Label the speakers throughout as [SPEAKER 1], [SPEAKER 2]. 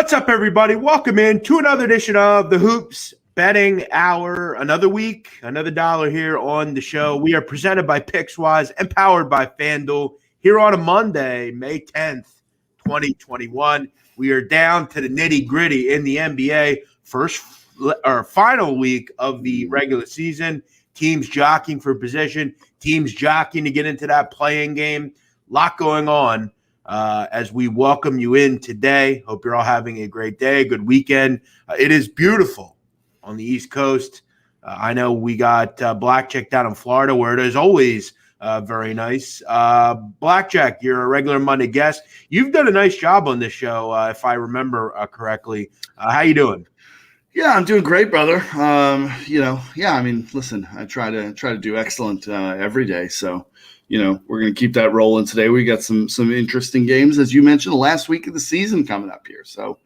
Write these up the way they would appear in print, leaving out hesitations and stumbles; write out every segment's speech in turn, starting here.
[SPEAKER 1] What's up, everybody? Welcome in to another edition of the Hoops Betting Hour. Another week, another dollar here on the show. We are presented by PicksWise and powered by FanDuel here on a Monday, May 10th, 2021. We are down to the nitty-gritty in the NBA. Final week of the regular season. Teams jockeying for position. Teams jockeying to get into that playing game. Lot going on. As we welcome you in today. Hope you're all having a great day, good weekend. It is beautiful on the East Coast. I know we got Blackjack down in Florida, where it is always very nice. Blackjack, you're a regular Monday guest. You've done a nice job on this show, if I remember correctly. How you doing?
[SPEAKER 2] Yeah, I'm doing great, brother. Listen, I try to do excellent every day. So, we're going to keep that rolling today. We got some interesting games, as you mentioned, the last week of the season coming up here. So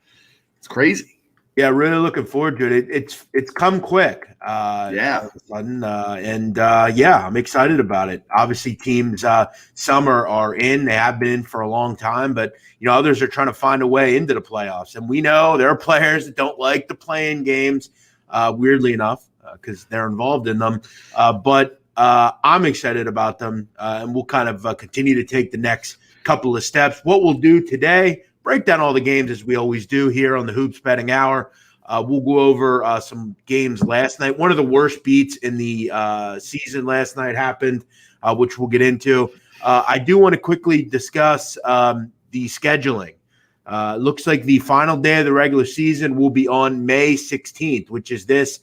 [SPEAKER 2] it's crazy.
[SPEAKER 1] Yeah, really looking forward to it. It's come quick.
[SPEAKER 2] Yeah.
[SPEAKER 1] I'm excited about it. Obviously, teams, some are in. They have been in for a long time, but, others are trying to find a way into the playoffs. And we know there are players that don't like the play-in games, weirdly enough, because they're involved in them. But I'm excited about them, and we'll kind of continue to take the next couple of steps. What we'll do today, break down all the games as we always do here on the Hoops Betting Hour. We'll go over some games last night. One of the worst beats in the season last night happened, which we'll get into. I do want to quickly discuss the scheduling. Looks like the final day of the regular season will be on May 16th, which is this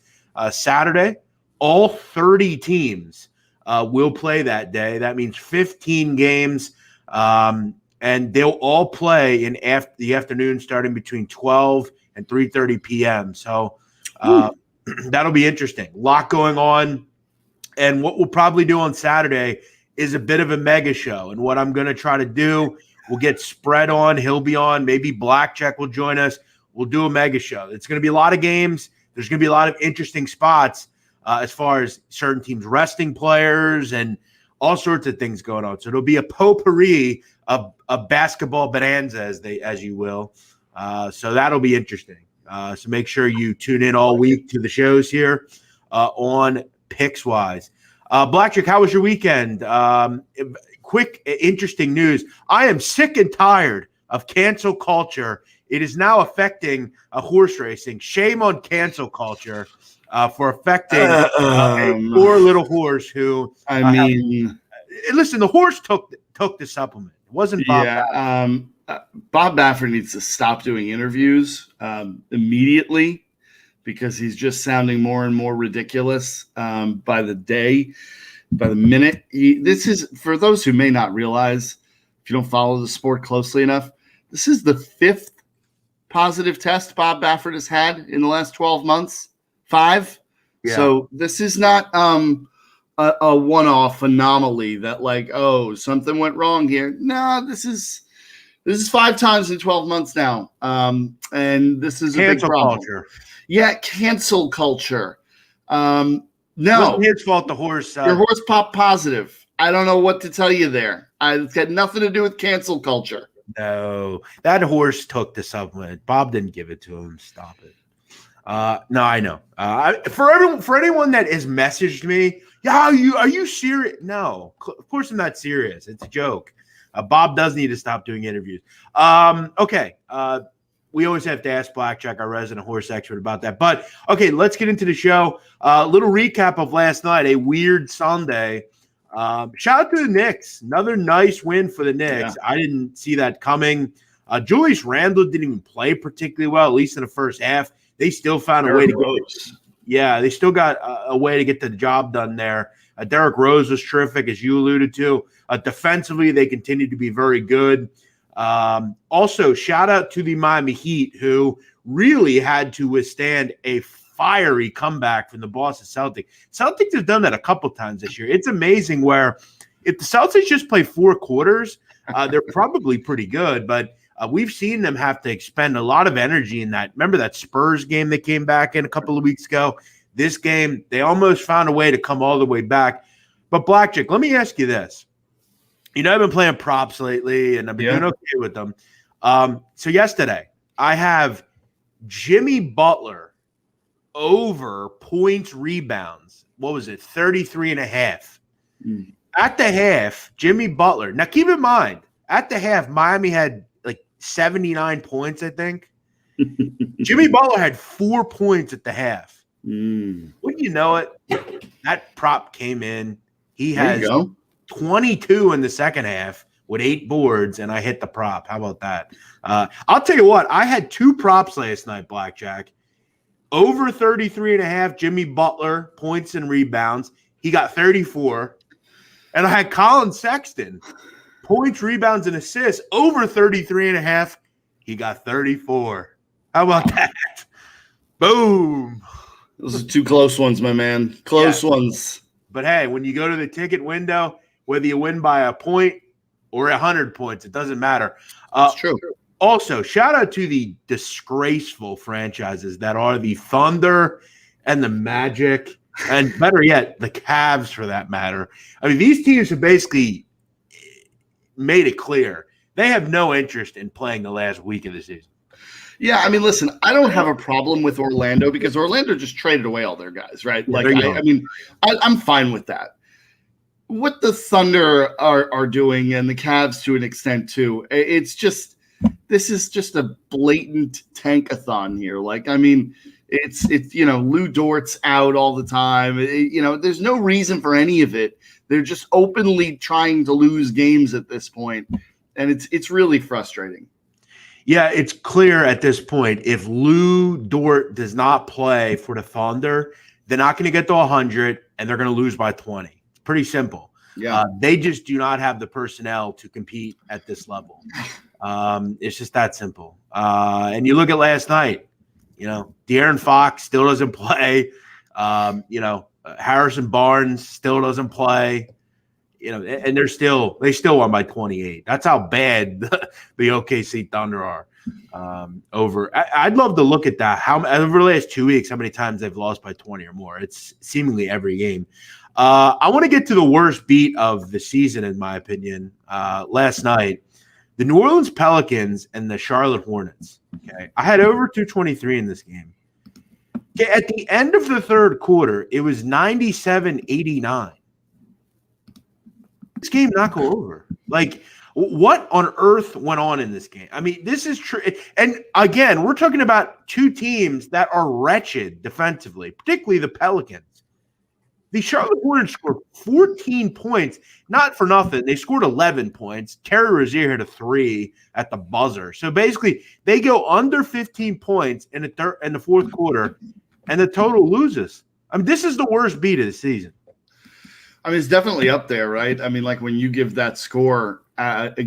[SPEAKER 1] Saturday. All 30 teams will play that day. That means 15 games, and they'll all play in the afternoon starting between 12 and 3:30 p.m. So that'll be interesting. A lot going on. And what we'll probably do on Saturday is a bit of a mega show. And what I'm going to try to do, we'll get Spread on. He'll be on. Maybe Blackjack will join us. We'll do a mega show. It's going to be a lot of games. There's going to be a lot of interesting spots. As far as certain teams resting players and all sorts of things going on. So it'll be a potpourri of basketball bonanza, as you will. So that'll be interesting. So make sure you tune in all week to the shows here on PicksWise. Blackjack, how was your weekend? Quick, interesting news. I am sick and tired of cancel culture. It is now affecting horse racing. Shame on cancel culture. For affecting a poor little horse who listen, the horse took the supplement. It wasn't Bob.
[SPEAKER 2] Yeah, Bob Baffert needs to stop doing interviews immediately because he's just sounding more and more ridiculous by the minute. This is, for those who may not realize, if you don't follow the sport closely enough, this is the 5th positive test Bob Baffert has had in the last 12 months. 5. Yeah. So this is not a one-off anomaly that something went wrong here. No, this is 5 times in 12 months now. And this is a big problem. Culture. Yeah, cancel culture. No. It
[SPEAKER 1] wasn't his fault the horse.
[SPEAKER 2] Your horse popped positive. I don't know what to tell you there. It's got nothing to do with cancel culture.
[SPEAKER 1] No, that horse took the supplement. Bob didn't give it to him. Stop it. No, I know. For anyone that has messaged me, are you serious? No, of course I'm not serious. It's a joke. Bob does need to stop doing interviews. Okay. We always have to ask Blackjack, our resident horse expert, about that. But okay, let's get into the show. A little recap of last night, a weird Sunday. Shout out to the Knicks. Another nice win for the Knicks. Yeah. I didn't see that coming. Julius Randle didn't even play particularly well, at least in the first half. They still found a way to go. Yeah, they still got a way to get the job done there. Derrick Rose was terrific, as you alluded to. Defensively, they continue to be very good. Also, shout out to the Miami Heat, who really had to withstand a fiery comeback from the Boston Celtics. Celtics have done that a couple times this year. It's amazing where if the Celtics just play 4 quarters, they're probably pretty good, but we've seen them have to expend a lot of energy in that. Remember that Spurs game they came back in a couple of weeks ago? This game, they almost found a way to come all the way back. But Blackjack, let me ask you this. I've been playing props lately, and I've been doing okay with them. So yesterday, I have Jimmy Butler over points, rebounds. What was it? 33.5. At the half, Jimmy Butler. Now, keep in mind, at the half, Miami had like 79 points, I think. Jimmy Butler had 4 points at the half. Wouldn't you know it? That prop came in. He has 22 in the second half with 8 boards, and I hit the prop. How about that? I'll tell you what. I had 2 props last night, Blackjack. Over 33.5, Jimmy Butler, points and rebounds. He got 34. And I had Colin Sexton, points, rebounds, and assists, over 33.5. He got 34. How about that? Boom.
[SPEAKER 2] Those are 2 close ones, my man. Close ones.
[SPEAKER 1] But, hey, when you go to the ticket window, whether you win by a point or 100 points, it doesn't matter.
[SPEAKER 2] It's true.
[SPEAKER 1] Also, shout out to the disgraceful franchises that are the Thunder and the Magic, and better yet, the Cavs for that matter. I mean, these teams have basically made it clear they have no interest in playing the last week of the season.
[SPEAKER 2] Yeah, I mean, listen, I don't have a problem with Orlando because Orlando just traded away all their guys, right?
[SPEAKER 1] Yeah,
[SPEAKER 2] Like, I'm fine with that. What the Thunder are doing, and the Cavs to an extent too, it's just – this is just a blatant tankathon here. Like, I mean, it's Lou Dort's out all the time. There's no reason for any of it. They're just openly trying to lose games at this point, and it's really frustrating.
[SPEAKER 1] Yeah, it's clear at this point if Lou Dort does not play for the Thunder, they're not going to get to 100, and they're going to lose by 20. It's pretty simple.
[SPEAKER 2] Yeah,
[SPEAKER 1] they just do not have the personnel to compete at this level. It's just that simple. And you look at last night, De'Aaron Fox still doesn't play. Harrison Barnes still doesn't play. And they still won by 28. That's how bad the OKC Thunder are. I'd love to look at that. Over the last 2 weeks, how many times they've lost by 20 or more? It's seemingly every game. I want to get to the worst beat of the season, in my opinion. Last night, the New Orleans Pelicans and the Charlotte Hornets. Okay, I had over 223 in this game. Okay, at the end of the third quarter, it was 97-89. This game not go over. Like, what on earth went on in this game? I mean, this is true. And again, we're talking about 2 teams that are wretched defensively, particularly the Pelicans. The Charlotte Hornets scored 14 points, not for nothing. They scored 11 points. Terry Rozier hit a 3 at the buzzer. So basically, they go under 15 points in the fourth quarter, and the total loses. I mean, this is the worst beat of the season.
[SPEAKER 2] I mean, it's definitely up there, right? I mean, like when you give that score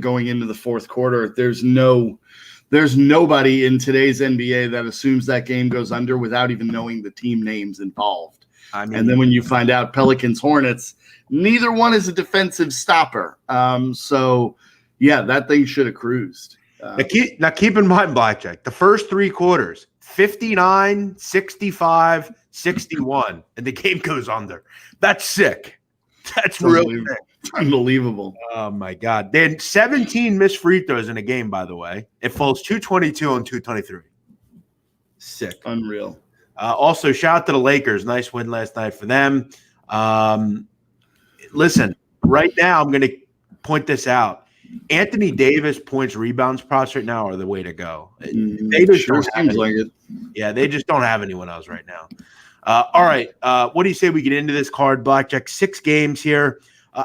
[SPEAKER 2] going into the fourth quarter, there's nobody in today's NBA that assumes that game goes under without even knowing the team names involved. And then when you find out Pelicans, Hornets, neither one is a defensive stopper. So, yeah, that thing should have cruised.
[SPEAKER 1] Now keep in mind, Blackjack, the first 3 quarters, 59, 65, 61, and the game goes under. That's sick. That's really sick.
[SPEAKER 2] Unbelievable.
[SPEAKER 1] Oh, my God. They had 17 missed free throws in a game, by the way. It falls 222 on 223. Sick.
[SPEAKER 2] Unreal.
[SPEAKER 1] Also, shout out to the Lakers. Nice win last night for them. Listen, right now I'm going to point this out. Anthony Davis points, rebounds props right now are the way to go. They just
[SPEAKER 2] sure seems like it.
[SPEAKER 1] Yeah, they just don't have anyone else right now. All right. What do you say we get into this card, Blackjack? 6 games here.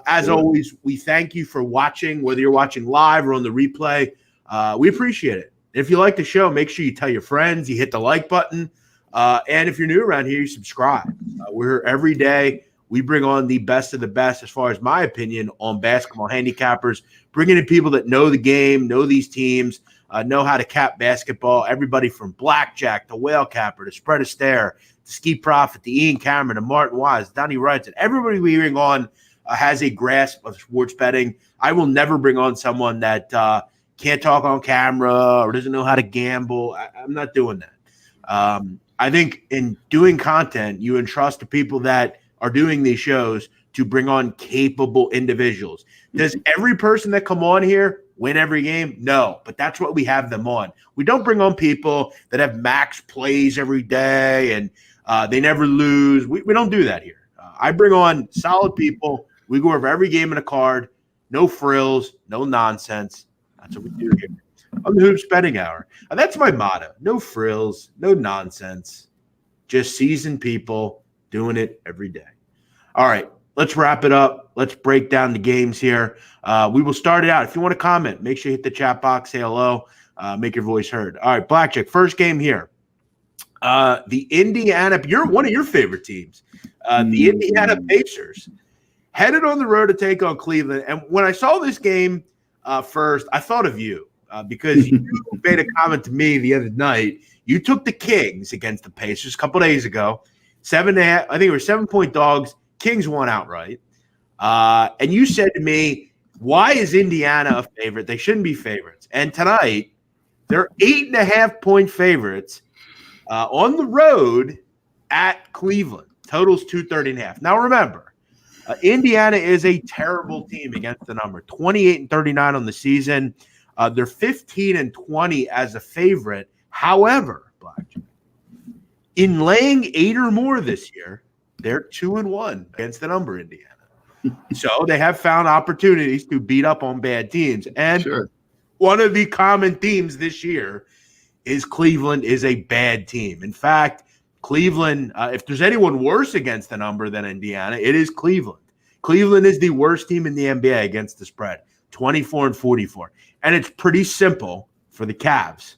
[SPEAKER 1] As always, we thank you for watching, whether you're watching live or on the replay. We appreciate it. If you like the show, make sure you tell your friends, you hit the like button. And if you're new around here, you subscribe. We're here every day. We bring on the best of the best, as far as my opinion, on basketball handicappers, bringing in people that know the game, know these teams, know how to cap basketball. Everybody from Blackjack to Whale Capper to Spread a Stare to Ski Prophet to Ian Cameron to Martin Wise, Donnie Wright, and everybody we bring on has a grasp of sports betting. I will never bring on someone that can't talk on camera or doesn't know how to gamble. I'm not doing that. I think in doing content, you entrust to people that are doing these shows to bring on capable individuals. Does every person that come on here win every game? No, but that's what we have them on. We don't bring on people that have max plays every day and they never lose. We don't do that here. I bring on solid people. We go over every game in a card. No frills, no nonsense. That's what we do here on the Hoops Betting Hour. That's my motto. No frills, no nonsense. Just seasoned people doing it every day. All right, let's wrap it up. Let's break down the games here. We will start it out. If you want to comment, make sure you hit the chat box, say hello, make your voice heard. All right, Blackjack, first game here. The Indiana, one of your favorite teams, the Indiana Pacers, headed on the road to take on Cleveland. And when I saw this game first, I thought of you because you made a comment to me the other night. You took the Kings against the Pacers a couple days ago. 7.5, I think it was 7-point dogs. Kings won outright. And you said to me, why is Indiana a favorite? They shouldn't be favorites. And tonight, they're 8.5-point favorites on the road at Cleveland. Totals 230.5. Now remember, Indiana is a terrible team against the number. 28-39 on the season. They're 15-20 as a favorite. However, Blackjack, in laying 8 or more this year, they're 2-1 against the number, Indiana. So they have found opportunities to beat up on bad teams. And one of the common themes this year is Cleveland is a bad team. In fact, Cleveland, if there's anyone worse against the number than Indiana, it is Cleveland. Cleveland is the worst team in the NBA against the spread, 24-44. And it's pretty simple for the Cavs.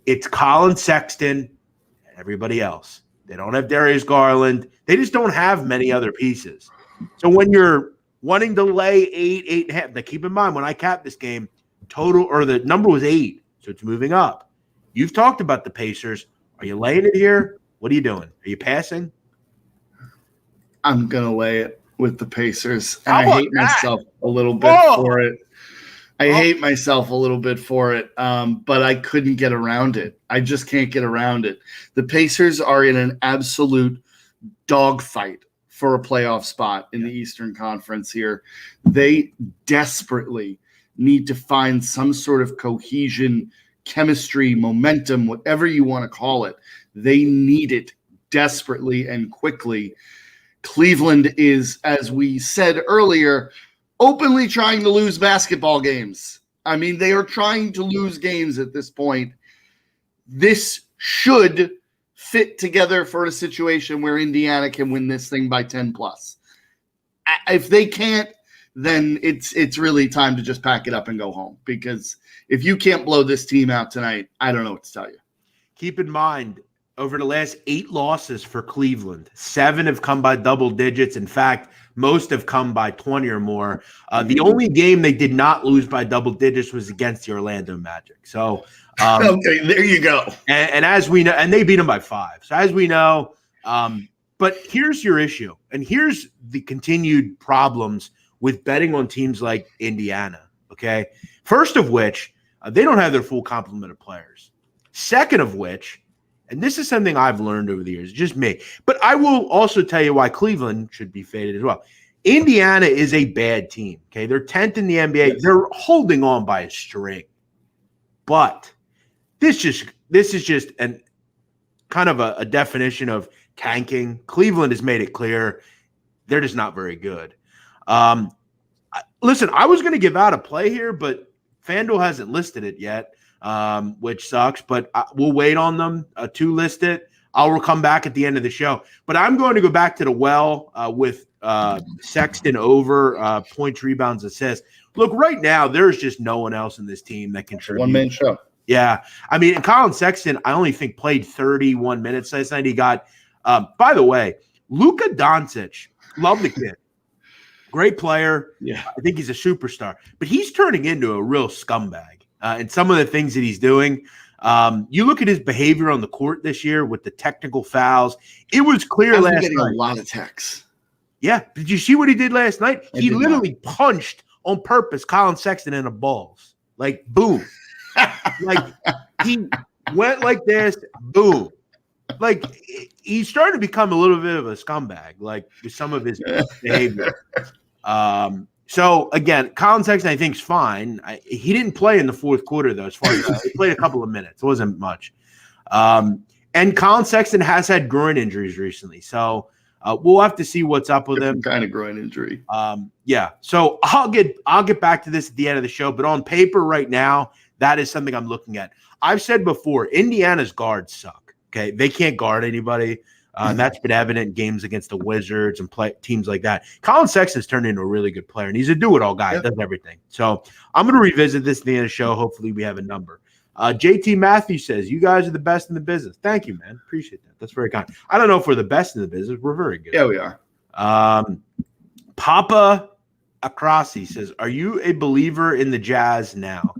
[SPEAKER 1] It's Colin Sexton and everybody else. They don't have Darius Garland. They just don't have many other pieces. So when you're wanting to lay 8, 8.5, now keep in mind when I capped this game, total or the number was 8, so it's moving up. You've talked about the Pacers. Are you laying it here? What are you doing? Are you passing?
[SPEAKER 2] I'm gonna lay it with the Pacers, and I hate myself a little bit for it. I hate myself a little bit for it, but I couldn't get around it. I just can't get around it. The Pacers are in an absolute dogfight for a playoff spot in the Eastern Conference here. They desperately need to find some sort of cohesion, chemistry, momentum, whatever you want to call it. They need it desperately and quickly. Cleveland is, as we said earlier, openly trying to lose basketball games. I mean, they are trying to lose games at this point. This should fit together for a situation where Indiana can win this thing by 10 plus. If they can't, then it's really time to just pack it up and go home, because if you can't blow this team out tonight, I don't know what to tell you.
[SPEAKER 1] Keep in mind, over the last 8 losses for Cleveland, 7 have come by double digits. In fact, most have come by 20 or more. The only game they did not lose by double digits was against the Orlando Magic. So,
[SPEAKER 2] okay, there you go.
[SPEAKER 1] And as we know, and they beat them by 5. So as we know, but here's your issue, and here's the continued problems with betting on teams like Indiana. Okay, first of which, they don't have their full complement of players. Second of which, and this is something I've learned over the years, just me. But I will also tell you why Cleveland should be faded as well. Indiana is a bad team. Okay, they're 10th in the NBA. Yes. They're holding on by a string. But this is just an kind of a definition of tanking. Cleveland has made it clear they're just not very good. Listen, I was going to give out a play here, but FanDuel hasn't listed it yet. Which sucks, but we'll wait on them to list it. I'll come back at the end of the show. But I'm going to go back to the well with Sexton over points, rebounds, assists. Look, right now, there's just no one else in this team that can contribute.
[SPEAKER 2] One-man show.
[SPEAKER 1] Yeah. I mean, and Colin Sexton, I only think played 31 minutes last night. He got, by the way, Luka Doncic, love the kid. Great player. Yeah. I think he's a superstar. But he's turning into a real scumbag. And some of the things that he's doing, you look at his behavior on the court this year with the technical fouls. It was clear last night.
[SPEAKER 2] A lot of texts.
[SPEAKER 1] Yeah. Did you see what he did last night? He literally punched on purpose Colin Sexton in the balls. Like, boom. Like, he went like this, boom. like he's starting to become a little bit of a scumbag, like with some of his behavior. So again, Colin Sexton I think is fine. He didn't play in the fourth quarter though. As far as he played a couple of minutes, it wasn't much. And Colin Sexton has had groin injuries recently, so we'll have to see what's up with him.
[SPEAKER 2] Kind of groin injury.
[SPEAKER 1] Yeah. So I'll get back to this at the end of the show, but on paper right now, that is something I'm looking at. I've said before, Indiana's guards suck. Okay, they can't guard anybody. That's been evident in games against the Wizards and teams like that. Colin Sexton's turned into a really good player, and he's a do-it-all guy. Yep. Does everything. So I'm going to revisit this at the end of the show. Hopefully we have a number. JT Matthews says, you guys are the best in the business. Thank you, man. Appreciate that. That's very kind. I don't know if we're the best in the business. We're very good.
[SPEAKER 2] Yeah, we are.
[SPEAKER 1] Papa Akrasi says, are you a believer in the Jazz now?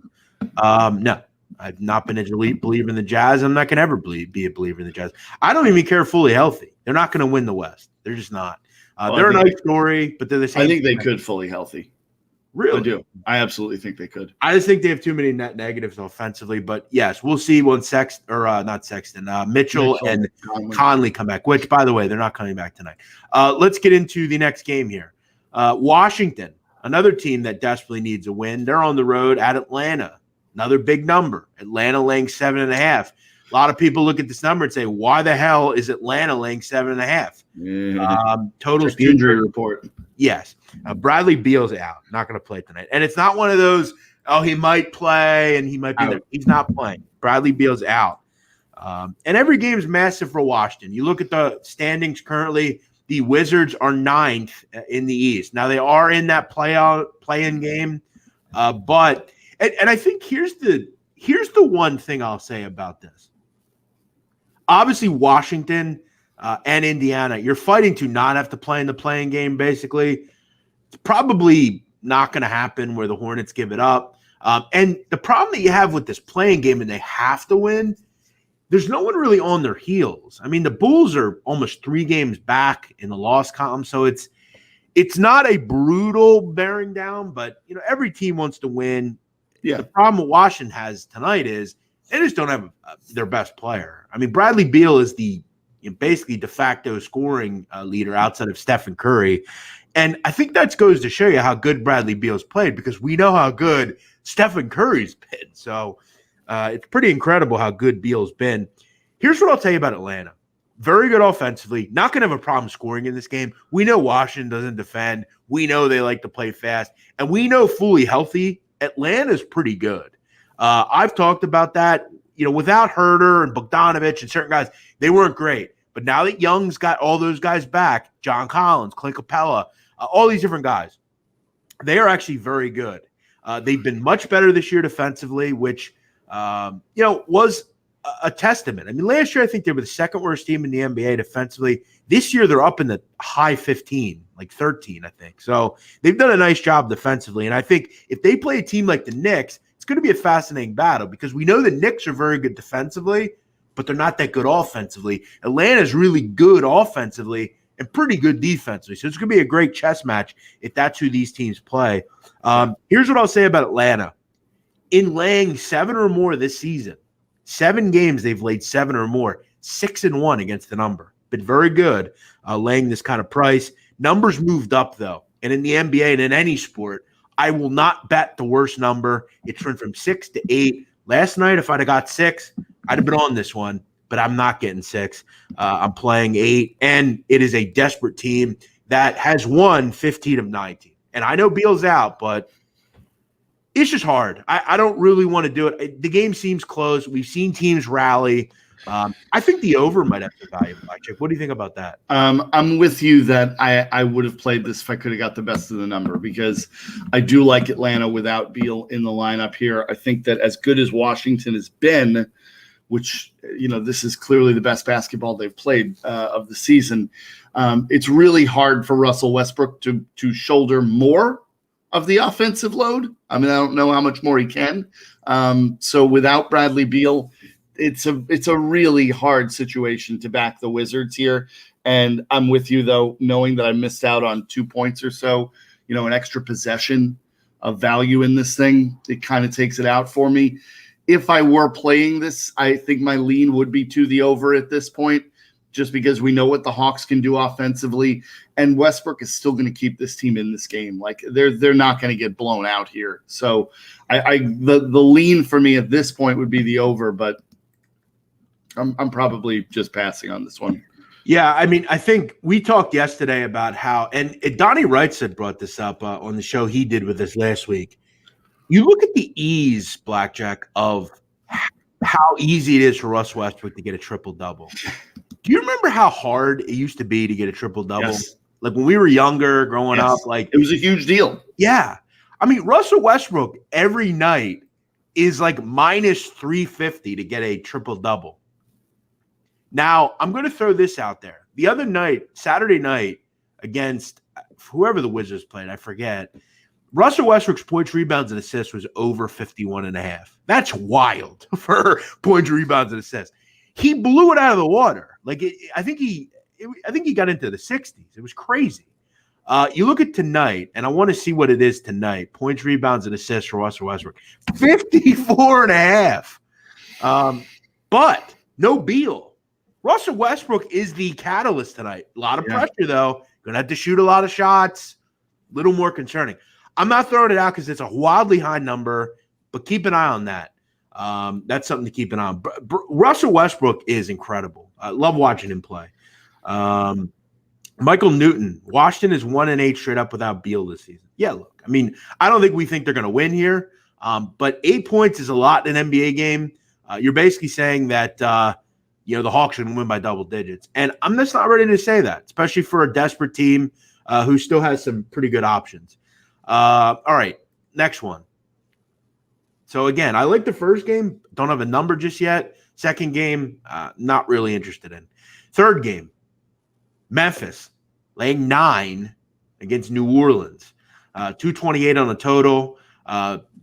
[SPEAKER 1] No. I've not been a believer in the Jazz. I'm not going to ever be a believer in the Jazz. I don't even care fully healthy. They're not going to win the West. They're just not. They're a nice story, but they're the same.
[SPEAKER 2] I think they could fully healthy.
[SPEAKER 1] Really?
[SPEAKER 2] I do. I absolutely think they could.
[SPEAKER 1] I just think they have too many net negatives offensively. But yes, we'll see when Mitchell and Conley come back, which, by the way, they're not coming back tonight. Let's get into the next game here. Washington, another team that desperately needs a win. They're on the road at Atlanta. Another big number. Atlanta laying 7.5. A lot of people look at this number and say, why the hell is Atlanta laying 7.5? Totals
[SPEAKER 2] injury report.
[SPEAKER 1] Yes. Bradley Beal's out. Not going to play tonight. And it's not one of those, he might play and he might be there. He's not playing. Bradley Beal's out. And every game is massive for Washington. You look at the standings currently, the Wizards are 9th in the East. Now, they are in that play-in game, but and I think here's the one thing I'll say about this. Obviously, Washington and Indiana, you're fighting to not have to play in the play-in game, basically. It's probably not going to happen where the Hornets give it up. And the problem that you have with this play-in game and they have to win, there's no one really on their heels. I mean, the Bulls are almost 3 games back in the loss column, so it's not a brutal bearing down, but every team wants to win.
[SPEAKER 2] Yeah.
[SPEAKER 1] The problem Washington has tonight is they just don't have their best player. I mean, Bradley Beal is the basically de facto scoring leader outside of Stephen Curry. And I think that goes to show you how good Bradley Beal's played because we know how good Stephen Curry's been. So it's pretty incredible how good Beal's been. Here's what I'll tell you about Atlanta. Very good offensively. Not going to have a problem scoring in this game. We know Washington doesn't defend. We know they like to play fast. And we know fully healthy, Atlanta's pretty good. I've talked about that. Without Herter and Bogdanovich and certain guys, they weren't great. But now that Young's got all those guys back, John Collins, Clint Capella, all these different guys, they are actually very good. They've been much better this year defensively, which, was a testament. I mean, last year I think they were the second worst team in the NBA defensively. This year they're up in the high 15, like 13, I think. So they've done a nice job defensively. And I think if they play a team like the Knicks, it's going to be a fascinating battle because we know the Knicks are very good defensively, but they're not that good offensively. Atlanta's really good offensively and pretty good defensively. So it's going to be a great chess match if that's who these teams play. Here's what I'll say about Atlanta. In laying 7 or more this season, 7 games they've laid 7 or more, 6-1 against the number. Been very good laying this kind of price. Numbers moved up, though. And in the NBA and in any sport, I will not bet the worst number. It's went from 6 to 8. Last night, if I'd have got 6, I'd have been on this one. But I'm not getting 6. I'm playing 8. And it is a desperate team that has won 15 of 19. And I know Beal's out, but it's just hard. I don't really want to do it. The game seems close. We've seen teams rally. I think the over might have the value of Blackjack. What do you think about that?
[SPEAKER 2] I'm with you that I would have played this if I could have got the best of the number because I do like Atlanta without Beal in the lineup here. I think that as good as Washington has been, which, this is clearly the best basketball they've played of the season, it's really hard for Russell Westbrook to shoulder more of the offensive load. I mean, I don't know how much more he can. So without Bradley Beal, it's a really hard situation to back the Wizards here. And I'm with you, though, knowing that I missed out on 2 points or so, an extra possession of value in this thing. It kind of takes it out for me. if I were playing this, I think my lean would be to the over at this point, just because we know what the Hawks can do offensively, and Westbrook is still going to keep this team in this game. Like they're not going to get blown out here. So the lean for me at this point would be the over, but I'm probably just passing on this one.
[SPEAKER 1] Yeah, I mean, I think we talked yesterday about how, and Donnie Wright had brought this up on the show he did with us last week. You look at the ease, Blackjack, of how easy it is for Russ Westbrook to get a triple-double. Do you remember how hard it used to be to get a triple-double?
[SPEAKER 2] Yes.
[SPEAKER 1] Like when we were younger, growing up, like
[SPEAKER 2] it was a huge deal.
[SPEAKER 1] Yeah. I mean, Russell Westbrook every night is like minus 350 to get a triple-double. Now, I'm going to throw this out there. The other night, Saturday night, against whoever the Wizards played, I forget, Russell Westbrook's points, rebounds, and assists was over 51.5. That's wild for points, rebounds, and assists. He blew it out of the water. Like I think he got into the 60s. It was crazy. You look at tonight, and I want to see what it is tonight. Points, rebounds, and assists for Russell Westbrook, 54.5. But no Beal. Russell Westbrook is the catalyst tonight. A lot of pressure, though. Going to have to shoot a lot of shots. A little more concerning. I'm not throwing it out because it's a wildly high number, but keep an eye on that. That's something to keep an eye on. Russell Westbrook is incredible. I love watching him play. Michael Newton, Washington is 1-8 straight up without Beal this season. Yeah, look, I mean, I don't think we think they're going to win here, but 8 points is a lot in an NBA game. You're basically saying that the Hawks should win by double digits. And I'm just not ready to say that, especially for a desperate team who still has some pretty good options. All right, next one. So, again, I like the first game. Don't have a number just yet. Second game, not really interested in. Third game, Memphis laying 9 against New Orleans. 228 on the total.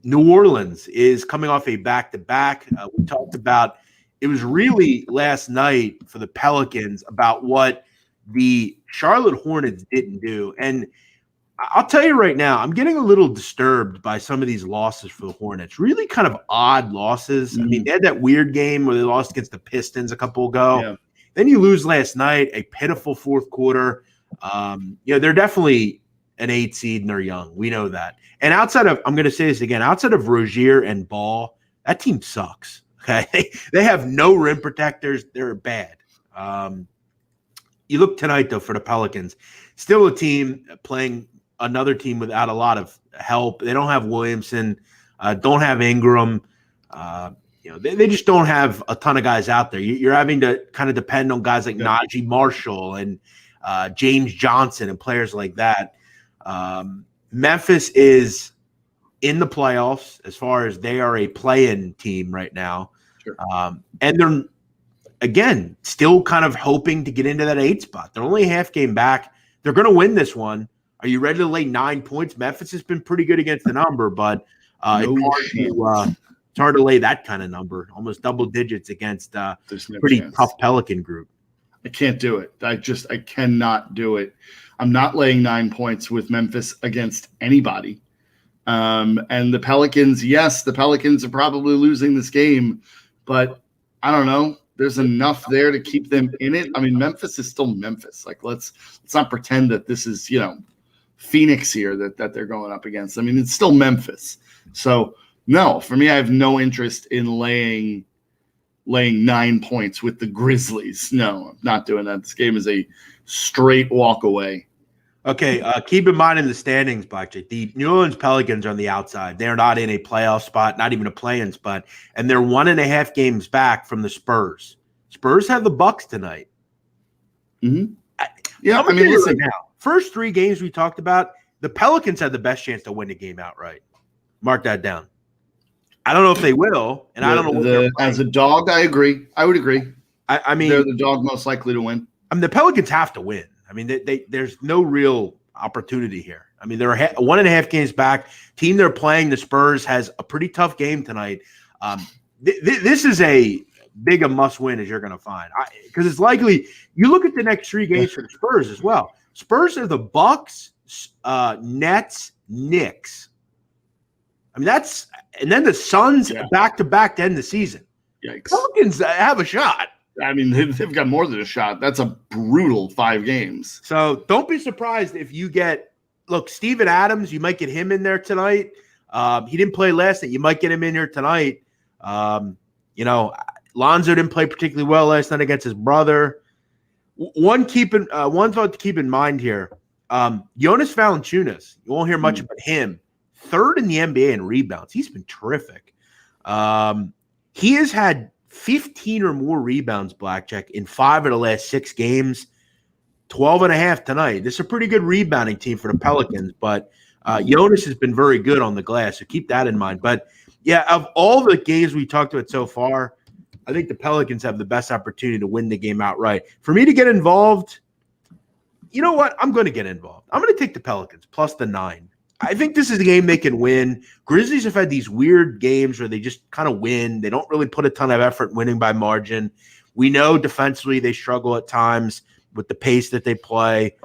[SPEAKER 1] New Orleans is coming off a back-to-back. We talked about it was really last night for the Pelicans about what the Charlotte Hornets didn't do. And I'll tell you right now, I'm getting a little disturbed by some of these losses for the Hornets. Really kind of odd losses. Mm-hmm. I mean, they had that weird game where they lost against the Pistons a couple ago. Yeah. Then you lose last night, a pitiful fourth quarter. They're definitely an 8 seed and they're young. We know that. And outside of, I'm going to say this again, outside of Rozier and Ball, that team sucks. Okay, they have no rim protectors. They're bad. You look tonight, though, for the Pelicans. Still a team playing another team without a lot of help. They don't have Williamson, don't have Ingram. They just don't have a ton of guys out there. You're having to kind of depend on guys like Najee Marshall and James Johnson and players like that. Memphis is in the playoffs as far as they are a play-in team right now. Sure. And they're, again, still kind of hoping to get into that 8 spot. They're only a half game back. They're going to win this one. Are you ready to lay 9 points? Memphis has been pretty good against the number, but it's hard to lay that kind of number, almost double digits against a pretty tough Pelican group.
[SPEAKER 2] I can't do it. I cannot do it. I'm not laying 9 points with Memphis against anybody. And the Pelicans, yes, the Pelicans are probably losing this game, but I don't know. There's enough there to keep them in it. I mean, Memphis is still Memphis. Like, let's not pretend that this is, Phoenix here that they're going up against. I mean, it's still Memphis. So, no, for me, I have no interest in laying 9 points with the Grizzlies. No, I'm not doing that. This game is a straight walk away.
[SPEAKER 1] Okay, keep in mind in the standings, Blackjack, the New Orleans Pelicans are on the outside. They're not in a playoff spot, not even a play-in spot, and they're 1.5 games back from the Spurs. Spurs have the Bucks tonight.
[SPEAKER 2] Mm-hmm.
[SPEAKER 1] Listen now. First 3 games we talked about, the Pelicans had the best chance to win the game outright. Mark that down. I don't know if they will, and I don't know.
[SPEAKER 2] As a dog, I agree. I would agree.
[SPEAKER 1] I mean,
[SPEAKER 2] they're the dog most likely to win.
[SPEAKER 1] I mean, the Pelicans have to win. I mean, there's no real opportunity here. I mean, they're 1.5 games back. Team they're playing, the Spurs, has a pretty tough game tonight. This is a big a must-win as you're going to find. Because it's likely – you look at the next 3 games for the Spurs as well. Spurs are the Bucks, Nets, Knicks. I mean, and then the Suns back to back to end the season.
[SPEAKER 2] Yikes.
[SPEAKER 1] Pelicans have a shot.
[SPEAKER 2] I mean, they've got more than a shot. That's a brutal 5 games.
[SPEAKER 1] So don't be surprised if you look, Steven Adams, you might get him in there tonight. He didn't play last night. You might get him in here tonight. Lonzo didn't play particularly well last night against his brother. One thought to keep in mind here. Jonas Valanciunas, you won't hear much about him. 3rd in the NBA in rebounds. He's been terrific. He has had 15 or more rebounds, Blackjack, in 5 of the last 6 games. 12.5 tonight. This is a pretty good rebounding team for the Pelicans, but Jonas has been very good on the glass, so keep that in mind. But, yeah, of all the games we talked about so far, I think the Pelicans have the best opportunity to win the game outright. For me to get involved, you know what? I'm going to get involved. I'm going to take the Pelicans plus the 9. I think this is a game they can win. Grizzlies have had these weird games where they just kind of win. They don't really put a ton of effort winning by margin. We know defensively they struggle at times with the pace that they play.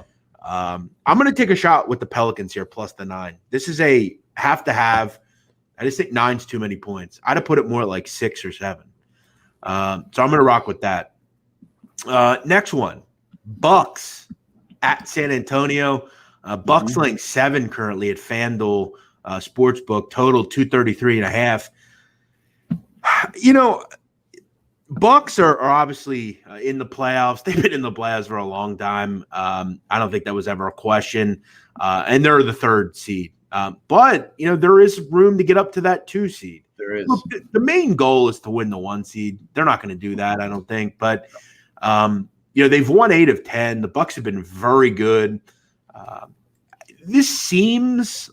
[SPEAKER 1] I'm going to take a shot with the Pelicans here plus the 9. This is a have to have. I just think 9's too many points. I'd have put it more like 6 or 7. So I'm going to rock with that. Next one, Bucks at San Antonio. Bucks laying 7 currently at FanDuel Sportsbook, total 233.5. Bucks are obviously in the playoffs. They've been in the playoffs for a long time. I don't think that was ever a question. And they're the 3rd seed. But there is room to get up to that 2 seed.
[SPEAKER 2] There is.
[SPEAKER 1] Look, the main goal is to win the 1 seed. They're not going to do that, I don't think. But they've won 8 of 10. The Bucks have been very good. This seems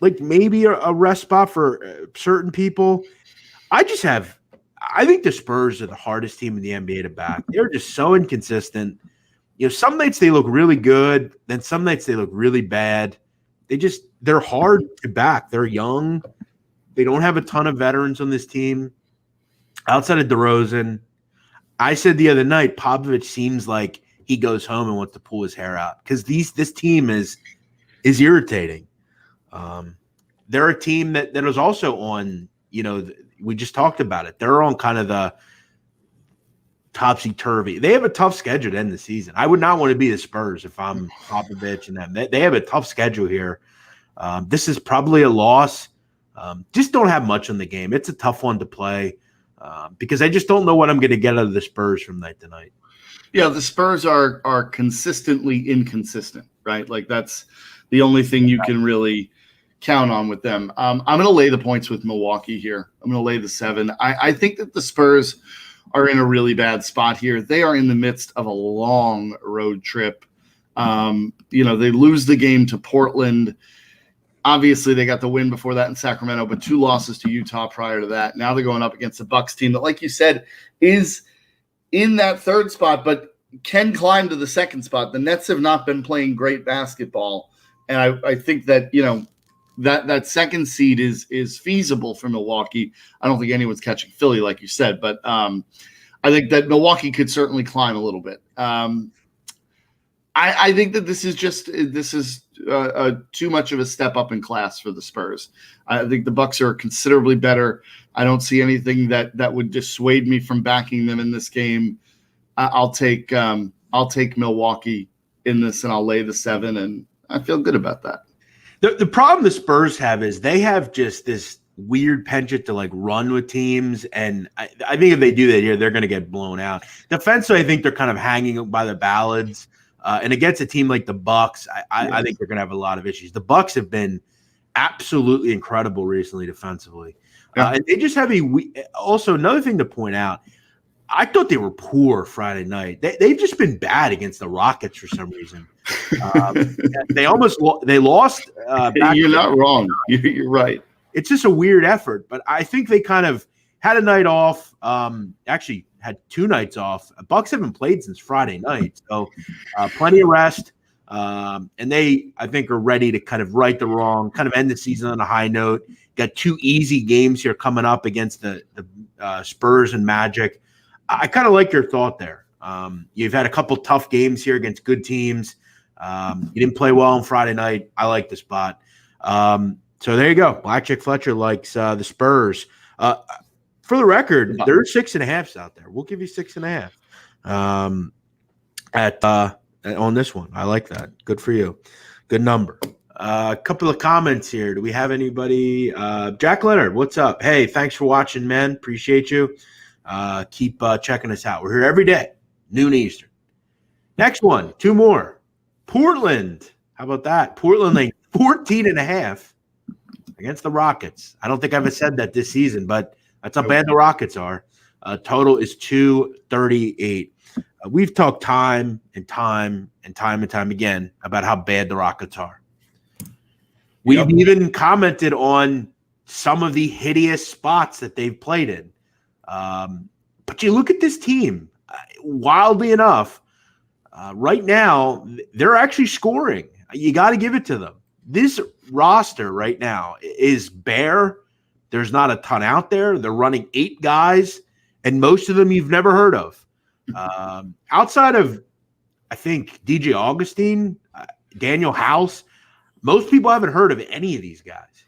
[SPEAKER 1] like maybe a rest spot for certain people. I think the Spurs are the hardest team in the NBA to back. They're just so inconsistent. Some nights they look really good, then some nights they look really bad. They're hard to back. They're young. They don't have a ton of veterans on this team. Outside of DeRozan, I said the other night, Popovich seems like he goes home and wants to pull his hair out because this team is irritating. They're a team that is also on, we just talked about it. They're on kind of the topsy-turvy. They have a tough schedule to end the season. I would not want to be the Spurs if I'm Popovich and them. They have a tough schedule here. This is probably a loss. Just don't have much on the game. It's a tough one to play because I just don't know what I'm going to get out of the Spurs from night to night.
[SPEAKER 2] Yeah, the Spurs are consistently inconsistent, right? Like that's the only thing you can really count on with them. I'm going to lay the points with Milwaukee here. I'm going to lay the 7. I think that the Spurs are in a really bad spot here. They are in the midst of a long road trip. They lose the game to Portland. Obviously, they got the win before that in Sacramento, but 2 losses to Utah prior to that. Now they're going up against the Bucks team that, like you said, is in that 3rd spot, but can climb to the 2nd spot. The Nets have not been playing great basketball, and I think that that 2nd seed is feasible for Milwaukee. I don't think anyone's catching Philly, like you said, but I think that Milwaukee could certainly climb a little bit. I think that this is too much of a step up in class for the Spurs. I think the Bucks are considerably better. I don't see anything that would dissuade me from backing them in this game. I'll take Milwaukee in this, and I'll lay the 7, and I feel good about that.
[SPEAKER 1] The problem the Spurs have is they have just this weird penchant to like run with teams, and I think if they do that here, they're going to get blown out. Defensively, I think they're kind of hanging by the ballads. And against a team like the Bucks, I think they're going to have a lot of issues. The Bucks have been absolutely incredible recently defensively. And they just have also another thing to point out. I thought they were poor Friday night. They've just been bad against the Rockets for some reason. They lost.
[SPEAKER 2] You're not wrong. You're right.
[SPEAKER 1] It's just a weird effort, but I think they kind of had a night off. Actually had 2 nights off. Bucks haven't played since Friday night, so plenty of rest. And they, I think, are ready to kind of right the wrong, kind of end the season on a high note. Got 2 easy games here coming up against the Spurs and Magic. I kind of like your thought there. You've had a couple tough games here against good teams. You didn't play well on Friday night. I like the spot. So there you go. Blackjack Fletcher likes the Spurs. For the record, there are 6.5s out there. We'll give you 6.5 on this one. I like that. Good for you. Good number. A couple of comments here. Do we have anybody? Jack Leonard, what's up? Hey, thanks for watching, man. Appreciate you. Keep checking us out. We're here every day, noon Eastern. Next one, 2 more. Portland. How about that? Portland, like 14.5 against the Rockets. I don't think I've ever said that this season, but that's how bad the Rockets are. Total is 238. We've talked time and time again about how bad the Rockets are. We've even commented on some of the hideous spots that they've played in. But you look at this team, wildly enough, right now, they're actually scoring. You got to give it to them. This roster right now is bare. There's not a ton out there. They're running 8 guys, and most of them you've never heard of. Outside of, I think, DJ Augustine, Daniel House, most people haven't heard of any of these guys.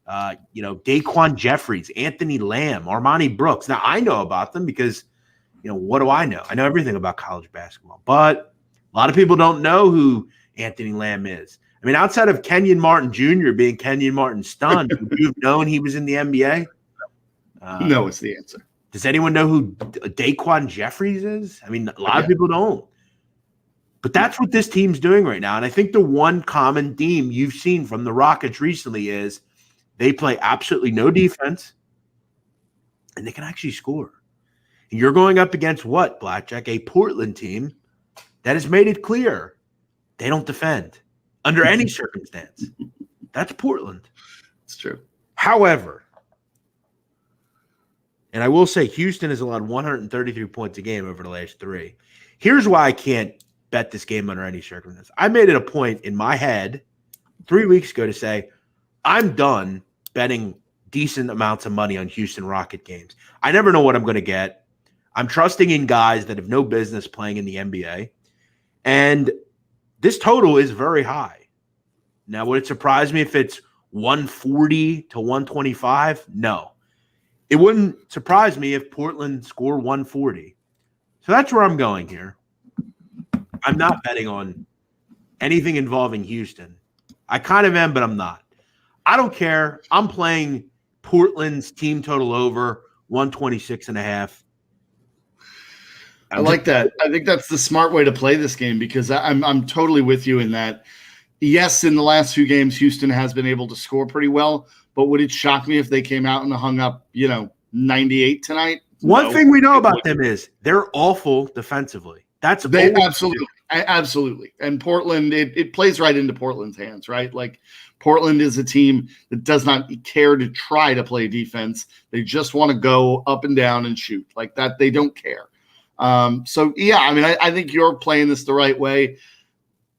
[SPEAKER 1] Daquan Jeffries, Anthony Lamb, Armani Brooks. Now, I know about them because, what do I know? I know everything about college basketball. But a lot of people don't know who Anthony Lamb is. I mean, outside of Kenyon Martin Jr. being Kenyon Martin's son, would you have known he was in the NBA?
[SPEAKER 2] No, it's the answer.
[SPEAKER 1] Does anyone know who Daquan Jeffries is? I mean, a lot of people don't. But that's what this team's doing right now. And I think the one common theme you've seen from the Rockets recently is they play absolutely no defense, and they can actually score. And you're going up against what, Blackjack? A Portland team that has made it clear they don't defend under any circumstance. That's Portland.
[SPEAKER 2] It's true.
[SPEAKER 1] However, and I will say Houston has allowed 133 points a game over the last 3. Here's why I can't bet this game under any circumstance. I made it a point in my head 3 weeks ago to say, I'm done betting decent amounts of money on Houston Rocket games. I never know what I'm going to get. I'm trusting in guys that have no business playing in the NBA. And this total is very high. Now, would it surprise me if it's 140 to 125? No. It wouldn't surprise me if Portland scored 140. So that's where I'm going here. I'm not betting on anything involving Houston. I kind of am, but I'm not. I don't care. I'm playing Portland's team total over 126.5.
[SPEAKER 2] I like that. I think that's the smart way to play this game because I'm totally with you in that. Yes, in the last few games, Houston has been able to score pretty well, but would it shock me if they came out and hung up, 98 tonight?
[SPEAKER 1] One thing we know about them is they're awful defensively.
[SPEAKER 2] They absolutely. And Portland, it plays right into Portland's hands, right? Like Portland is a team that does not care to try to play defense. They just want to go up and down and shoot like that. They don't care. I think you're playing this the right way.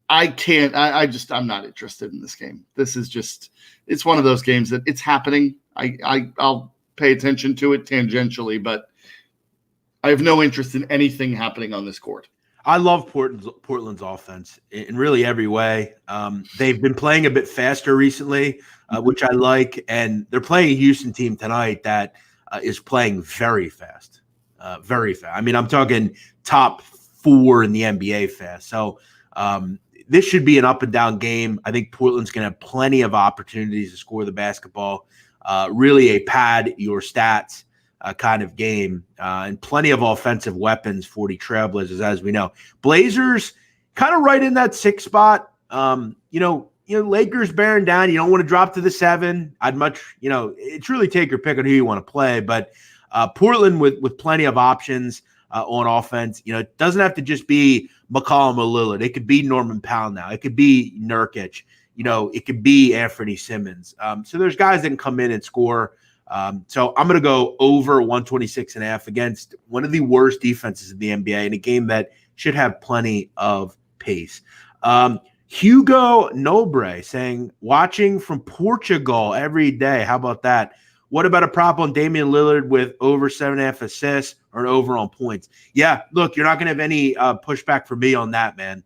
[SPEAKER 2] I'm not interested in this game. This is it's one of those games that it's happening. I'll pay attention to it tangentially, but I have no interest in anything happening on this court.
[SPEAKER 1] I love Portland's offense in really every way. They've been playing a bit faster recently, which I like, and they're playing a Houston team tonight that is playing very fast, very fast. I mean, I'm talking top 4 in the NBA fast. So this should be an up and down game. I think Portland's going to have plenty of opportunities to score the basketball. Really a pad your stats kind of game, and plenty of offensive weapons for the Trailblazers, as we know. Blazers kind of right in that 6 spot. Lakers bearing down. You don't want to drop to the 7. I'd much, it's really take your pick on who you want to play. But Portland with plenty of options on offense. It doesn't have to just be McCollum or Lillard. It could be Norman Powell now. It could be Nurkic. It could be Anthony Simmons. So there's guys that can come in and score. So I'm going to go over 126.5 against one of the worst defenses in the NBA in a game that should have plenty of pace. Hugo Nobre saying, watching from Portugal every day. How about that? What about a prop on Damian Lillard with over 7.5 assists or an over on points? Yeah, look, you're not going to have any pushback for me on that, man.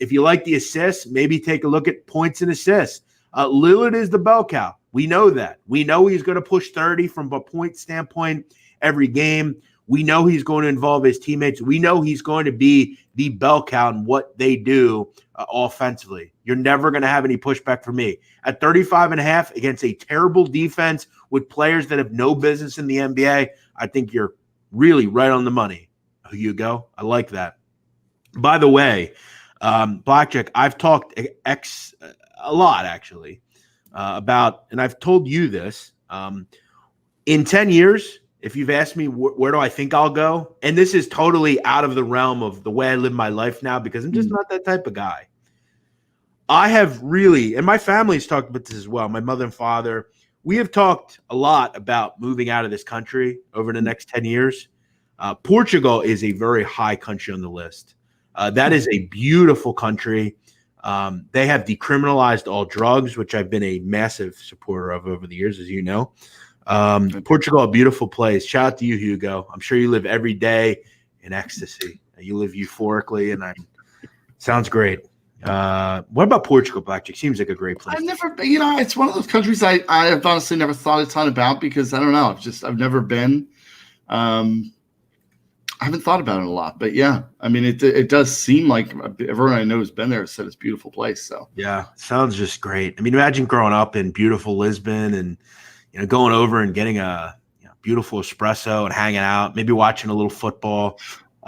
[SPEAKER 1] If you like the assists, maybe take a look at points and assists. Lillard is the bell cow. We know that. We know he's going to push 30 from a point standpoint every game. We know he's going to involve his teammates. We know he's going to be the bell cow in what they do offensively. You're never going to have any pushback from me. At 35.5 against a terrible defense with players that have no business in the NBA, I think you're really right on the money, Hugo. I like that. By the way, Blackjack, I've talked a lot, actually, about, and I've told you this, in 10 years, if you've asked me where do I think I'll go, and this is totally out of the realm of the way I live my life now because I'm just not that type of guy. I have really, and my family's talked about this as well, my mother and father, we have talked a lot about moving out of this country over the next 10 years. Portugal is a very high country on the list. That is a beautiful country. They have decriminalized all drugs, which I've been a massive supporter of over the years, as you know. Portugal, a beautiful place. Shout out to you, Hugo. I'm sure you live every day in ecstasy. You live euphorically, and sounds great. What about Portugal, Blackjack? Seems like a great place.
[SPEAKER 2] I've never, it's one of those countries I have honestly never thought a ton about because I don't know. I've never been. I haven't thought about it a lot, but yeah, I mean, it does seem like everyone I know who's been there said it's a beautiful place. So
[SPEAKER 1] yeah, sounds just great. I mean, imagine growing up in beautiful Lisbon and going over and getting a beautiful espresso and hanging out, maybe watching a little football.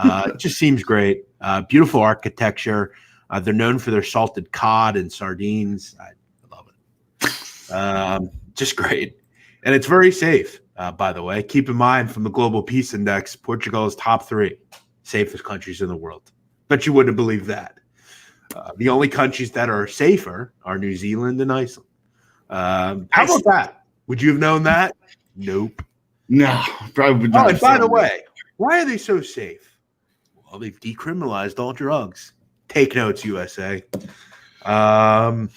[SPEAKER 1] It just seems great. Beautiful architecture. They're known for their salted cod and sardines. I love it. Just great, and it's very safe. By the way, keep in mind from the Global Peace Index, Portugal is top 3 safest countries in the world. Bet you wouldn't believe that. The only countries that are safer are New Zealand and Iceland. How about that? Would you have known that? Nope.
[SPEAKER 2] No, probably would not.
[SPEAKER 1] Oh, and by the way, why are they so safe? Well, they've decriminalized all drugs. Take notes, USA. And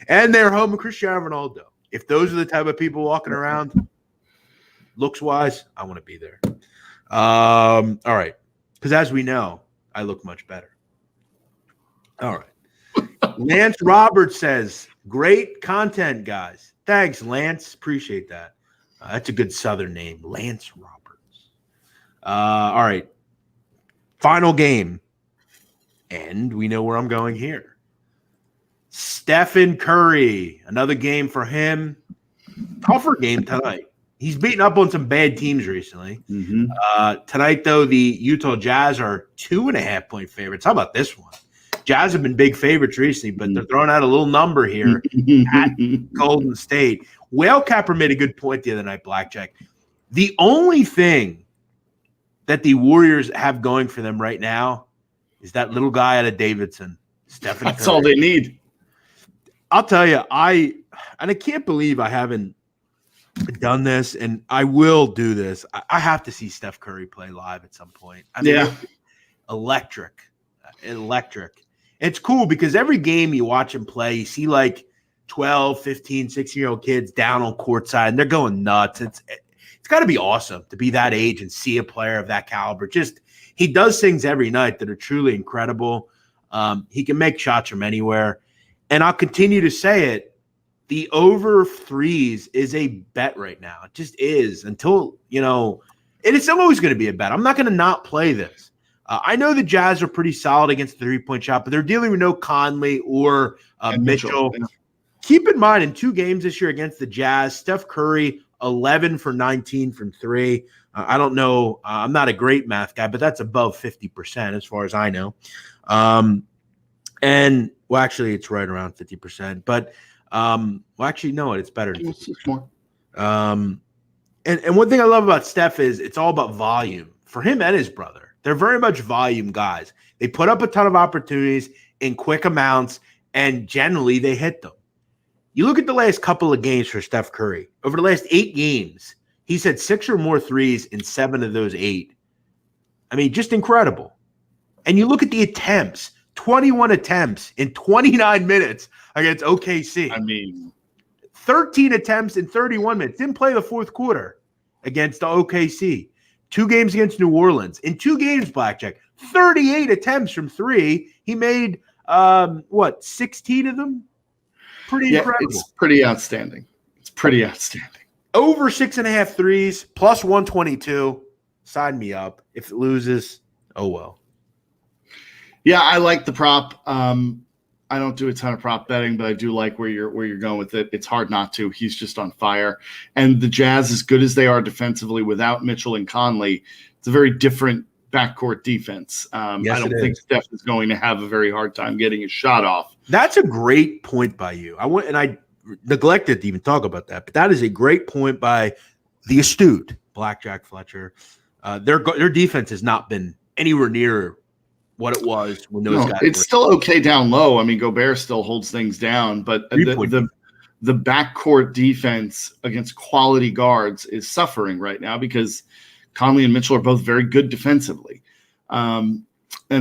[SPEAKER 1] they're home of Cristiano Ronaldo. If those are the type of people walking around, looks-wise, I want to be there. All right. Because as we know, I look much better. All right. Lance Roberts says, great content, guys. Thanks, Lance. Appreciate that. That's a good Southern name, Lance Roberts. All right. Final game. And we know where I'm going here. Stephen Curry. Another game for him. Tougher game tonight. He's beaten up on some bad teams recently. Mm-hmm. Tonight, though, the Utah Jazz are 2.5-point favorites. How about this one? Jazz have been big favorites recently, but they're throwing out a little number here at Golden State. Whale Capper made a good point the other night, Blackjack. The only thing that the Warriors have going for them right now is that little guy out of Davidson, Stephen Curry.
[SPEAKER 2] That's all they need.
[SPEAKER 1] I'll tell you, I can't believe I haven't done this, and I will do this. I have to see Steph Curry play live at some point. I mean, yeah. Electric. It's cool because every game you watch him play, you see like 12, 15, 16-year-old kids down on courtside, and they're going nuts. It's got to be awesome to be that age and see a player of that caliber. Just he does things every night that are truly incredible. He can make shots from anywhere. And I'll continue to say it. The over threes is a bet right now. It just is until, it's always going to be a bet. I'm not going to not play this. I know the Jazz are pretty solid against the three-point shot, but they're dealing with no Conley or Mitchell. Yeah. Keep in mind, in 2 games this year against the Jazz, Steph Curry, 11 for 19 from 3. I don't know. I'm not a great math guy, but that's above 50% as far as I know. And, well, actually, it's right around 50%. But, no, it's better than 50%. And one thing I love about Steph is it's all about volume. For him and his brother, they're very much volume guys. They put up a ton of opportunities in quick amounts, and generally they hit them. You look at the last couple of games for Steph Curry. Over the last 8 games, he's had 6 or more threes in 7 of those 8. I mean, just incredible. And you look at the attempts, 21 attempts in 29 minutes against OKC.
[SPEAKER 2] I mean,
[SPEAKER 1] 13 attempts in 31 minutes. Didn't play the fourth quarter against the OKC. 2 games against New Orleans. In 2 games, Blackjack, 38 attempts from 3. He made, 16 of them? pretty incredible.
[SPEAKER 2] It's pretty outstanding. It's pretty outstanding.
[SPEAKER 1] Over 6.5 threes, plus 122. Sign me up. If it loses, oh well.
[SPEAKER 2] Yeah, I like the prop. I don't do a ton of prop betting, but I do like where you're going with it. It's hard not to. He's just on fire. And the Jazz, as good as they are defensively without Mitchell and Conley, it's a very different backcourt defense.
[SPEAKER 1] Yes,
[SPEAKER 2] I don't think Steph is going to have a very hard time getting his shot off.
[SPEAKER 1] That's a great point by you. I neglected to even talk about that, but that is a great point by the astute Blackjack Fletcher. Their defense has not been anywhere near what it was when those guys.
[SPEAKER 2] It's still okay down low. I mean, Gobert still holds things down, but the backcourt defense against quality guards is suffering right now because Conley and Mitchell are both very good defensively. And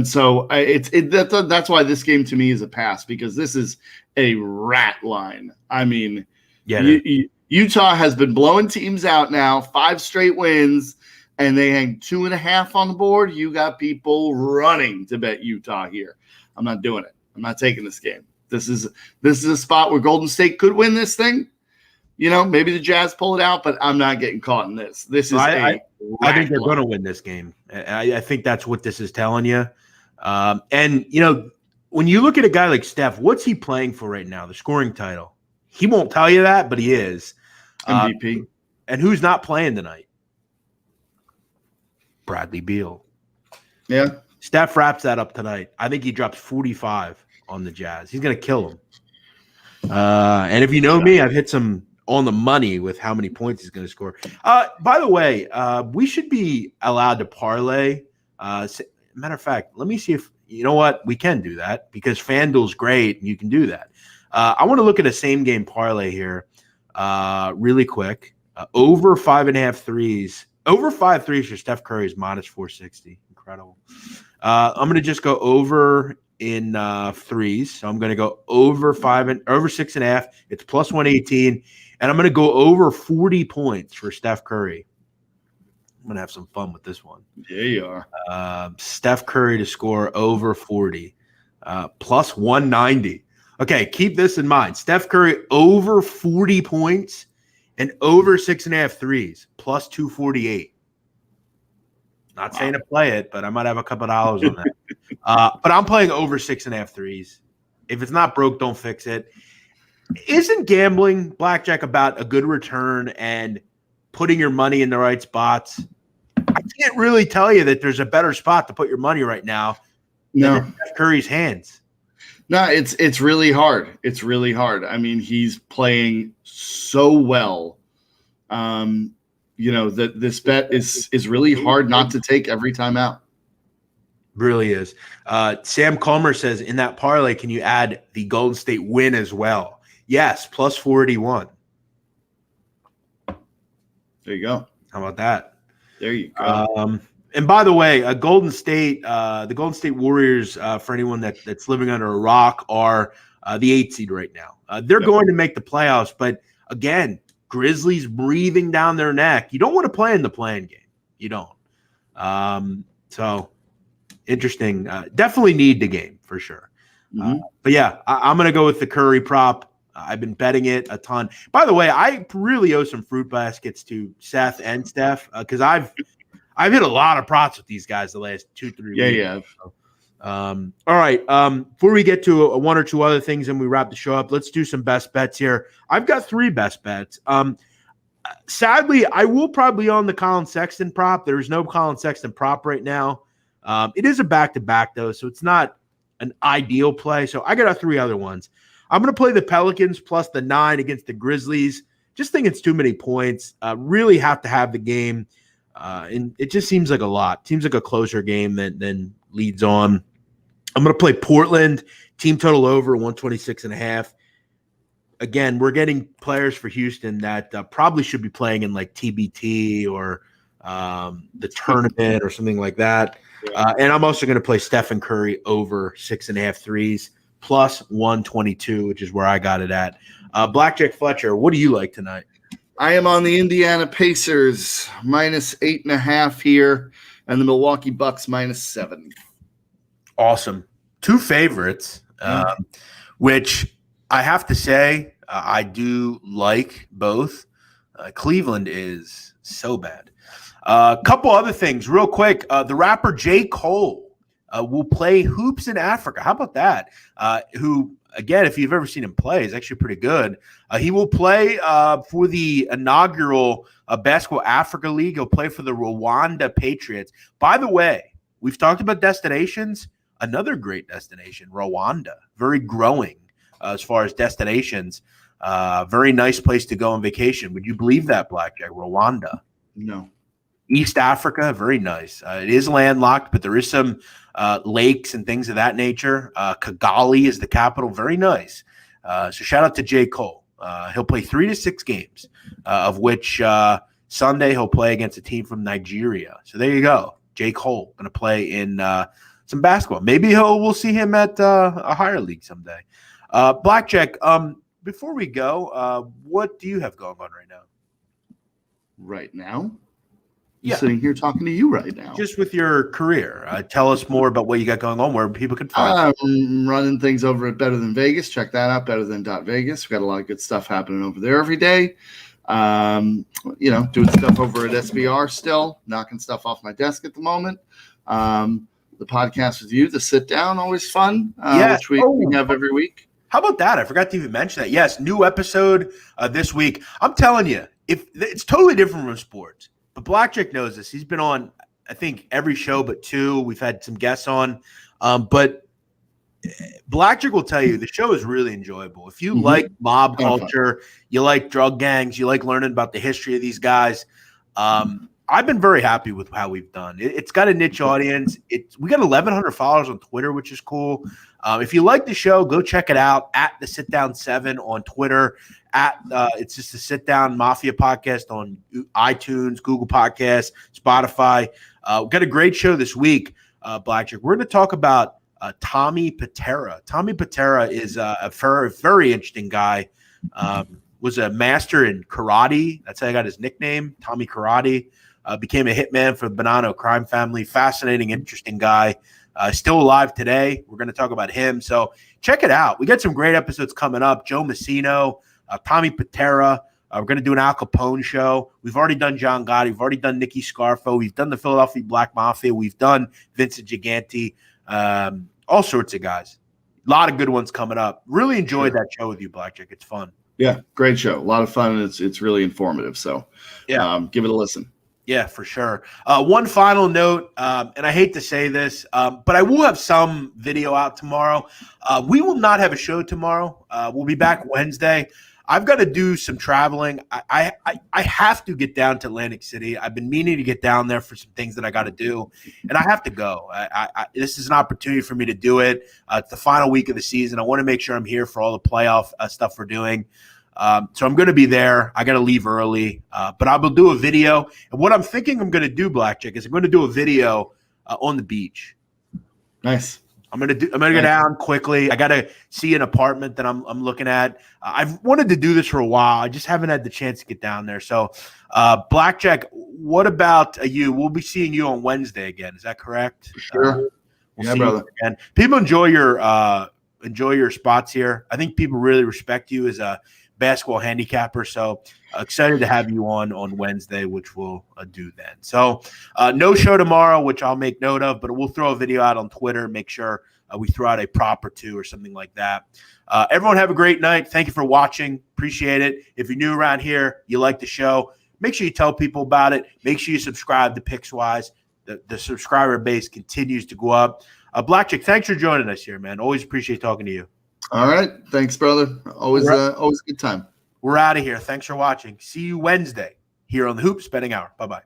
[SPEAKER 2] so that's why this game to me is a pass, because this is a rat line. I mean, Utah has been blowing teams out now, 5 straight wins, and they hang 2.5 on the board. You got people running to bet Utah here. I'm not doing it. I'm not taking this game. This is a spot where Golden State could win this thing. Maybe the Jazz pull it out, but I'm not getting caught in this. This is I
[SPEAKER 1] think they're going to win this game. I think that's what this is telling you. And when you look at a guy like Steph, what's he playing for right now? The scoring title. He won't tell you that, but he is.
[SPEAKER 2] MVP.
[SPEAKER 1] And who's not playing tonight? Bradley Beal.
[SPEAKER 2] Yeah.
[SPEAKER 1] Steph wraps that up tonight. I think he drops 45 on the Jazz. He's going to kill them. And if you know me, I've hit some on the money with how many points he's going to score. By the way, we should be allowed to parlay. Matter of fact, let me see if you know what, we can do that because FanDuel's great and you can do that. I want to look at a same game parlay here really quick. Over 5.5 threes. Over 5 threes for Steph Curry is minus 460. Incredible. I'm going to just go over in threes. So I'm going to go over 6.5. It's plus 118. And I'm going to go over 40 points for Steph Curry. I'm going to have some fun with this one.
[SPEAKER 2] Yeah, you are.
[SPEAKER 1] Steph Curry to score over 40. Plus 190. Okay, keep this in mind. Steph Curry over 40 points and over 6.5 threes, plus 248. Not saying to play it, but I might have a couple of dollars on that. But I'm playing over 6.5 threes. If it's not broke, don't fix it. Isn't gambling, Blackjack, about a good return and putting your money in the right spots? I can't really tell you that there's a better spot to put your money right now than in Steph Curry's hands.
[SPEAKER 2] No, it's really hard. It's really hard. I mean, he's playing so well. That this bet is really hard not to take every time out.
[SPEAKER 1] Really is. Sam Comer says, in that parlay, can you add the Golden State win as well? Yes, plus 481.
[SPEAKER 2] There you go.
[SPEAKER 1] How about that?
[SPEAKER 2] There you go.
[SPEAKER 1] And by the way, the Golden State Warriors, for anyone that's living under a rock, are the 8th seed right now. They're going to make the playoffs, but again, Grizzlies breathing down their neck. You don't want to play in the play-in game. You don't. So interesting. Definitely need the game for sure. Mm-hmm. But yeah, I'm going to go with the Curry prop. I've been betting it a ton. By the way, I really owe some fruit baskets to Seth and Steph because I've hit a lot of props with these guys the last 2-3 weeks.
[SPEAKER 2] Yeah.
[SPEAKER 1] So, all right. Before we get to one or two other things and we wrap the show up, let's do some best bets here. I've got 3 best bets. Sadly, I will probably own the Colin Sexton prop. There is no Colin Sexton prop right now. It is a back-to-back, though, so it's not an ideal play. So I got 3 other ones. I'm going to play the Pelicans plus the 9 against the Grizzlies. Just think it's too many points. Really have to have the game. And it just seems like a lot. Seems like a closer game than leads on. I'm going to play Portland, team total over 126.5. Again, we're getting players for Houston that probably should be playing in like TBT or the tournament or something like that. And I'm also going to play Stephen Curry over 6.5 threes plus 122, which is where I got it at. Blackjack Fletcher, what do you like tonight?
[SPEAKER 2] I am on the Indiana Pacers minus 8.5 here, and the Milwaukee Bucks minus 7.
[SPEAKER 1] Awesome. 2 favorites, which I have to say, I do like both. Cleveland is so bad. A couple other things real quick. The rapper J. Cole will play hoops in Africa. How about that? Who, again, if you've ever seen him play, is actually pretty good. He will play for the inaugural Basketball Africa League. He'll play for the Rwanda Patriots. By the way, we've talked about destinations. Another great destination, Rwanda. Very growing as far as destinations. Very nice place to go on vacation. Would you believe that, Blackjack? Rwanda.
[SPEAKER 2] No.
[SPEAKER 1] East Africa, very nice. It is landlocked, but there is some lakes and things of that nature. Kigali is the capital, very nice. So shout out to J. Cole. He'll play 3 to 6 games, of which Sunday he'll play against a team from Nigeria. So there you go. J. Cole going to play in some basketball. Maybe we'll see him at a higher league someday. Blackjack, before we go, what do you have going on right now?
[SPEAKER 2] Right now?
[SPEAKER 1] Yeah.
[SPEAKER 2] Sitting here talking to you right now.
[SPEAKER 1] Just with your career. Tell us more about what you got going on, where people can find you.
[SPEAKER 2] I'm running things over at Better Than Vegas. Check that out, betterthan.vegas. We've got a lot of good stuff happening over there every day. Doing stuff over at SBR still, knocking stuff off my desk at the moment. The podcast with you, the sit down, always fun, which we have every week.
[SPEAKER 1] How about that? I forgot to even mention that. Yes, new episode this week. I'm telling you, if it's totally different from sports. But Blackjack knows this. He's been on, I think, every show but 2. We've had some guests on. But Blackjack will tell you the show is really enjoyable. If you like mob culture, you like drug gangs, you like learning about the history of these guys, I've been very happy with how we've done. It's got a niche audience. We got 1,100 followers on Twitter, which is cool. If you like the show, go check it out at the Sit Down 7 on Twitter. It's just the Sit Down Mafia podcast on iTunes, Google Podcasts, Spotify. We've got a great show this week, Blackjack. We're going to talk about Tommy Patera. Tommy Patera is a very interesting guy. Was a master in karate. That's how I got his nickname, Tommy Karate. Became a hitman for the Bonanno crime family. Fascinating, interesting guy. Still alive today. We're going to talk about him. So check it out. We got some great episodes coming up. Joe Messino, Tommy Patera. We're going to do an Al Capone show. We've already done John Gotti. We've already done Nicky Scarfo. We've done the Philadelphia Black Mafia. We've done Vincent Gigante. All sorts of guys. A lot of good ones coming up. Really enjoyed that show with you, Blackjack. It's fun. Yeah,
[SPEAKER 2] great show. A lot of fun. And it's really informative. So give it a listen.
[SPEAKER 1] Yeah, for sure. One final note, and I hate to say this, but I will have some video out tomorrow. We will not have a show tomorrow. We'll be back Wednesday. I've got to do some traveling. I have to get down to Atlantic City. I've been meaning to get down there for some things that I got to do, and I have to go. This is an opportunity for me to do it. It's the final week of the season. I want to make sure I'm here for all the playoff stuff we're doing. So I'm going to be there. I got to leave early, but I will do a video. And what I'm thinking I'm going to do, Blackjack, is I'm going to do a video on the beach.
[SPEAKER 2] Nice.
[SPEAKER 1] I'm going to go down quickly. I got to see an apartment that I'm looking at. I've wanted to do this for a while. I just haven't had the chance to get down there. So, Blackjack, what about you? We'll be seeing you on Wednesday again. Is that correct?
[SPEAKER 2] Sure.
[SPEAKER 1] We'll see brother. You again. People enjoy your spots here. I think people really respect you as a basketball handicapper. So excited to have you on Wednesday, which we'll do then. So no show tomorrow, which I'll make note of, but we'll throw a video out on Twitter. Make sure we throw out a prop or 2 or something like that. Everyone have a great night. Thank you for watching. Appreciate it. If you're new around here, you like the show, make sure you tell people about it. Make sure you subscribe to PicksWise. The subscriber base continues to go up. Blackjack, thanks for joining us here, man. Always appreciate talking to you.
[SPEAKER 2] All right. Thanks, brother. Always a good time.
[SPEAKER 1] We're out of here. Thanks for watching. See you Wednesday here on the Hoops Betting Hour. Bye-bye.